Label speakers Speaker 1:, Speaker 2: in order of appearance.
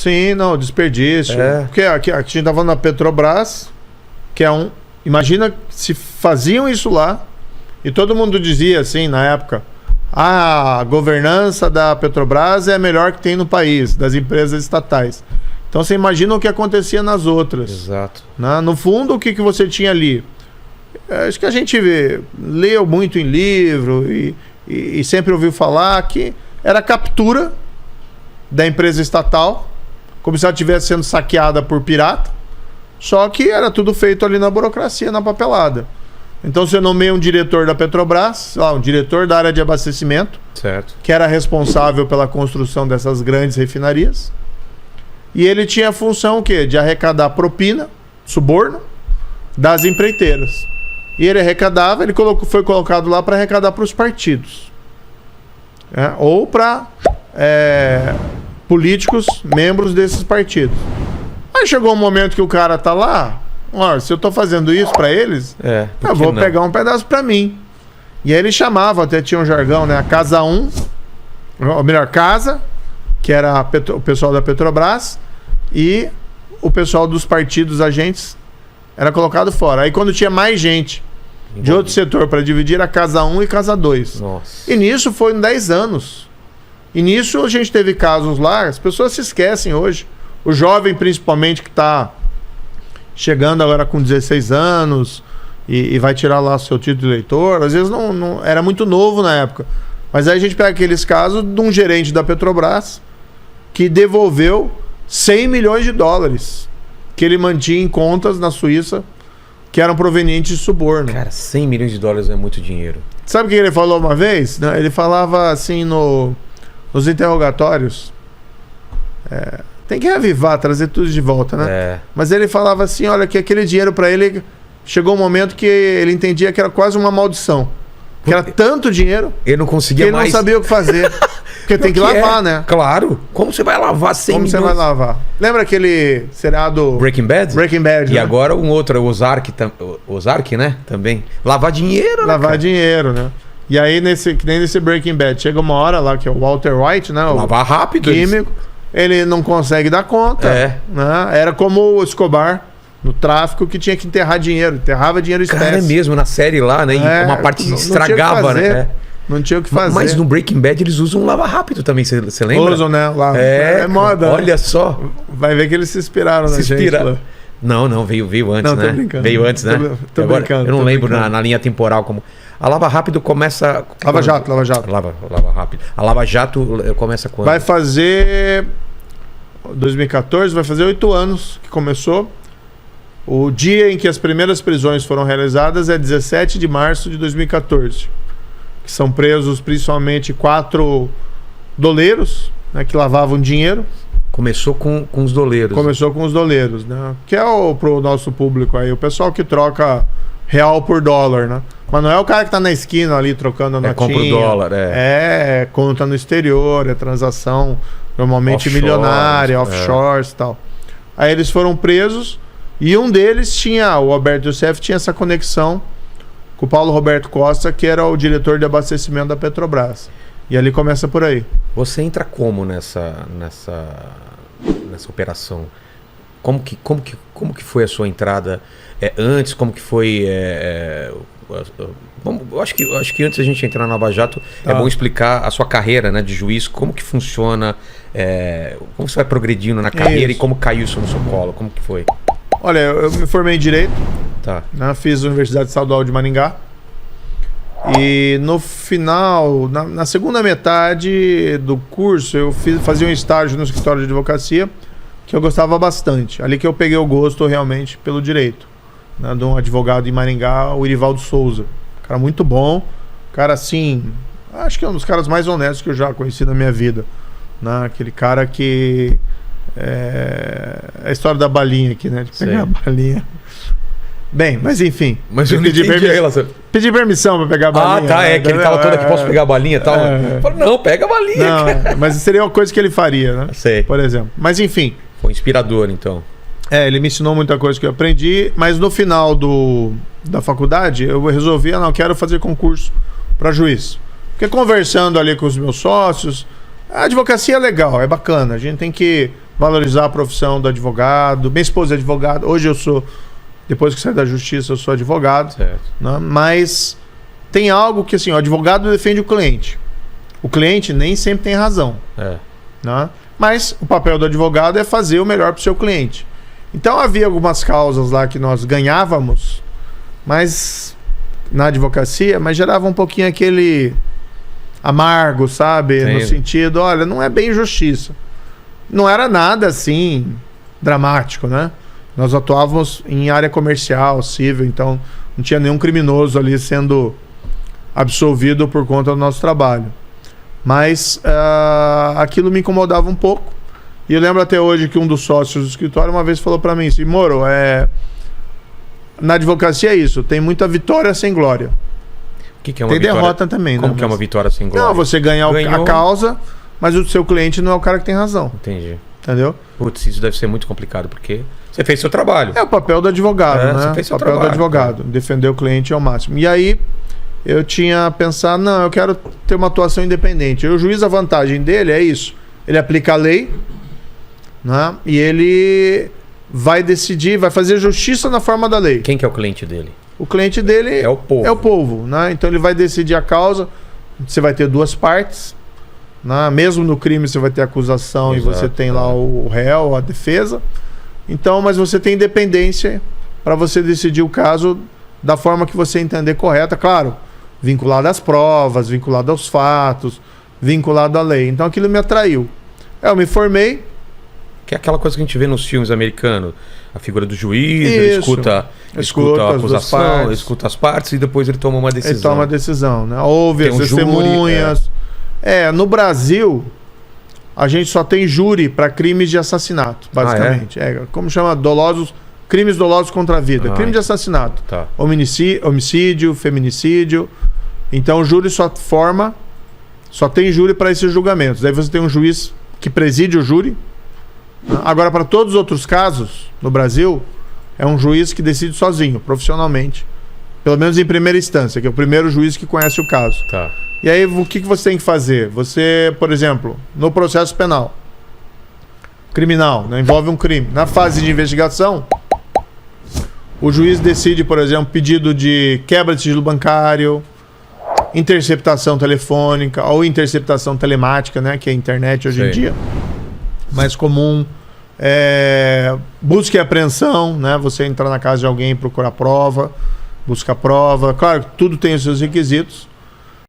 Speaker 1: Sim, não, desperdício. Porque aqui a gente estava na Petrobras, que é um... Imagina se faziam isso lá e todo mundo dizia assim na época: a governança da Petrobras é a melhor que tem no país, das empresas estatais. Então você imagina o que acontecia nas outras.
Speaker 2: Exato.
Speaker 1: Né? No fundo, o que você tinha ali? Acho que a gente leu muito em livro e sempre ouviu falar que era a captura da empresa estatal, como se ela estivesse sendo saqueada por pirata, só que era tudo feito ali na burocracia, na papelada. Então você nomeia um diretor da Petrobras, um diretor da área de abastecimento,
Speaker 2: certo,
Speaker 1: que era responsável pela construção dessas grandes refinarias, e ele tinha a função o quê? De arrecadar propina, suborno, das empreiteiras. E ele arrecadava, ele foi colocado lá para arrecadar para os partidos. Ou para políticos, membros desses partidos. Aí chegou um momento que o cara tá lá, olha, se eu tô fazendo isso para eles, eu vou pegar um pedaço para mim. E aí ele chamava, até tinha um jargão, né? A Casa 1, ou melhor, Casa, que era o pessoal da Petrobras, e o pessoal dos partidos agentes era colocado fora. Aí quando tinha mais gente de outro setor para dividir, era Casa 1 e Casa 2.
Speaker 2: Nossa.
Speaker 1: E nisso foi em 10 anos. E nisso a gente teve casos lá, as pessoas se esquecem hoje. O jovem, principalmente, que está chegando agora com 16 anos e vai tirar lá seu título de eleitor, às vezes não era muito novo na época. Mas aí a gente pega aqueles casos de um gerente da Petrobras que devolveu 100 milhões de dólares que ele mantinha em contas na Suíça que eram provenientes de suborno.
Speaker 2: Cara, 100 milhões de dólares é muito dinheiro.
Speaker 1: Sabe o que ele falou uma vez? Ele falava assim nos interrogatórios... tem que reavivar, trazer tudo de volta, né? Mas ele falava assim, olha, que aquele dinheiro para ele... Chegou um momento que ele entendia que era quase uma maldição. Que era tanto dinheiro...
Speaker 2: Ele não conseguia
Speaker 1: que ele não sabia o que fazer. Porque tem que lavar, né?
Speaker 2: Claro. Como você vai lavar 100 milhões?
Speaker 1: Como você vai lavar? Lembra aquele seriado...
Speaker 2: Breaking Bad?
Speaker 1: Breaking Bad,
Speaker 2: E
Speaker 1: né?
Speaker 2: agora um outro, o Ozark, né? Também. Lavar dinheiro, né?
Speaker 1: Lavar dinheiro, né? E aí, que nem nesse Breaking Bad, chega uma hora lá que é o Walter White, né?
Speaker 2: Lavar rápido.
Speaker 1: Químico. Ele não consegue dar conta. Né? Era como o Escobar no tráfico, que tinha que enterrar dinheiro. Enterrava dinheiro espécie.
Speaker 2: Cara, é mesmo, na série lá, né? E uma parte estragava, né?
Speaker 1: Não tinha o que fazer.
Speaker 2: Mas no Breaking Bad eles usam um lava rápido também, você lembra?
Speaker 1: Usam, né? É moda.
Speaker 2: Olha só.
Speaker 1: Vai ver que eles se inspiraram na gente.
Speaker 2: Não, veio antes, né?
Speaker 1: Brincando.
Speaker 2: Veio antes, né?
Speaker 1: Tô
Speaker 2: Agora,
Speaker 1: brincando.
Speaker 2: eu não lembro na linha temporal como... A Lava Rápido começa...
Speaker 1: Lava Jato.
Speaker 2: Lava Rápido. A Lava Jato começa quando?
Speaker 1: Vai fazer... 2014, vai fazer 8 anos que começou. O dia em que as primeiras prisões foram realizadas é 17 de março de 2014. Que são presos principalmente 4 doleiros, né, que lavavam dinheiro.
Speaker 2: Começou com os doleiros.
Speaker 1: Começou com os doleiros, né? Que é pro nosso público aí, o pessoal que troca real por dólar, né? Mas não é o cara que tá na esquina ali trocando a notinha.
Speaker 2: Compra o dólar,
Speaker 1: É conta no exterior, é transação normalmente milionária, offshores e tal. Aí eles foram presos e um deles o Alberto Youssef tinha essa conexão com o Paulo Roberto Costa, que era o diretor de abastecimento da Petrobras. E ali começa por aí.
Speaker 2: Você entra como nessa operação? Como que foi a sua entrada antes? Como que foi... eu acho que antes da gente entrar na Lava Jato, é bom explicar a sua carreira, né, de juiz, como que funciona, como você vai progredindo na carreira e como caiu isso no seu colo, como que foi?
Speaker 1: Olha, eu me formei em Direito,
Speaker 2: né,
Speaker 1: fiz a Universidade Estadual de Maringá, e no final, na segunda metade do curso, eu fazia um estágio no escritório de advocacia, que eu gostava bastante, ali que eu peguei o gosto realmente pelo direito, né, de um advogado em Maringá, o Irivaldo Souza. Cara muito bom, cara assim, acho que é um dos caras mais honestos que eu já conheci na minha vida, né? Aquele cara que a história da balinha aqui, né? De pegar a balinha. Bem, mas enfim.
Speaker 2: Mas eu
Speaker 1: pedi permissão pra pegar a balinha.
Speaker 2: Que ele tava todo aqui, posso pegar a balinha e tal. Falei, não, pega a balinha.
Speaker 1: Não, mas seria uma coisa que ele faria, né?
Speaker 2: Sei.
Speaker 1: Por exemplo. Mas enfim.
Speaker 2: Foi inspirador, então.
Speaker 1: Ele me ensinou muita coisa que eu aprendi, mas no final da faculdade eu resolvi, não, quero fazer concurso para juiz. Porque conversando ali com os meus sócios, a advocacia é legal, é bacana, a gente tem que valorizar a profissão do advogado. Minha esposa é advogada. Hoje eu sou, depois que saí da justiça, eu sou advogado.
Speaker 2: Certo.
Speaker 1: Né? Mas tem algo que, assim, o advogado defende o cliente. O cliente nem sempre tem razão. Né? Mas o papel do advogado é fazer o melhor para o seu cliente. Então havia algumas causas lá que nós ganhávamos, mas na advocacia, mas gerava um pouquinho aquele amargo, sabe?
Speaker 2: Sim.
Speaker 1: No sentido, olha, não é bem justiça. Não era nada assim dramático, né? Nós atuávamos em área comercial, civil, então não tinha nenhum criminoso ali sendo absolvido por conta do nosso trabalho. Mas aquilo me incomodava um pouco. E eu lembro até hoje que um dos sócios do escritório uma vez falou para mim assim, Moro, na advocacia é isso, tem muita vitória sem glória.
Speaker 2: O que é uma
Speaker 1: tem
Speaker 2: vitória?
Speaker 1: derrota também,
Speaker 2: Como
Speaker 1: né?
Speaker 2: que é uma vitória sem glória?
Speaker 1: Não, você ganhar a causa, mas o seu cliente não é o cara que tem razão.
Speaker 2: Entendi.
Speaker 1: Entendeu?
Speaker 2: Putz, isso deve ser muito complicado, porque você fez seu trabalho.
Speaker 1: É o papel do advogado, né?
Speaker 2: Você fez seu
Speaker 1: o papel
Speaker 2: trabalho,
Speaker 1: do advogado, defender o cliente ao máximo. E aí eu tinha pensado, não, eu quero ter uma atuação independente. E o juiz, a vantagem dele é isso. Ele aplica a lei, né? E ele vai decidir, vai fazer justiça na forma da lei.
Speaker 2: Quem que é o cliente dele?
Speaker 1: O cliente dele
Speaker 2: é o povo.
Speaker 1: É o povo, né? Então ele vai decidir a causa. Você vai ter duas partes, né? Mesmo no crime você vai ter a acusação. Exato, e você tem lá o réu, a defesa. Então, mas você tem independência para você decidir o caso da forma que você entender correta, claro, vinculado às provas, vinculado aos fatos, vinculado à lei. Então aquilo me atraiu. Eu me formei.
Speaker 2: Que é aquela coisa que a gente vê nos filmes americanos. A figura do juiz, ele escuta a acusação, escuta as partes e depois ele toma uma decisão. Ele
Speaker 1: toma uma decisão, né? Ouve as testemunhas. No Brasil, a gente só tem júri para crimes de assassinato, basicamente. Como chama? Crimes dolosos contra a vida. Crime de assassinato.
Speaker 2: Tá.
Speaker 1: Homicídio, feminicídio. Então o júri só tem júri para esses julgamentos. Daí você tem um juiz que preside o júri. Agora, para todos os outros casos, no Brasil, é um juiz que decide sozinho, profissionalmente. Pelo menos em primeira instância, que é o primeiro juiz que conhece o caso.
Speaker 2: Tá.
Speaker 1: E aí, o que você tem que fazer? Você, por exemplo, no processo penal, criminal, né, envolve um crime. Na fase de investigação, o juiz decide, por exemplo, pedido de quebra de sigilo bancário, interceptação telefônica ou interceptação telemática, né, que é a internet hoje em dia. Mais comum, busca e apreensão, né? Você entrar na casa de alguém e procurar prova, buscar prova. Claro que tudo tem os seus requisitos.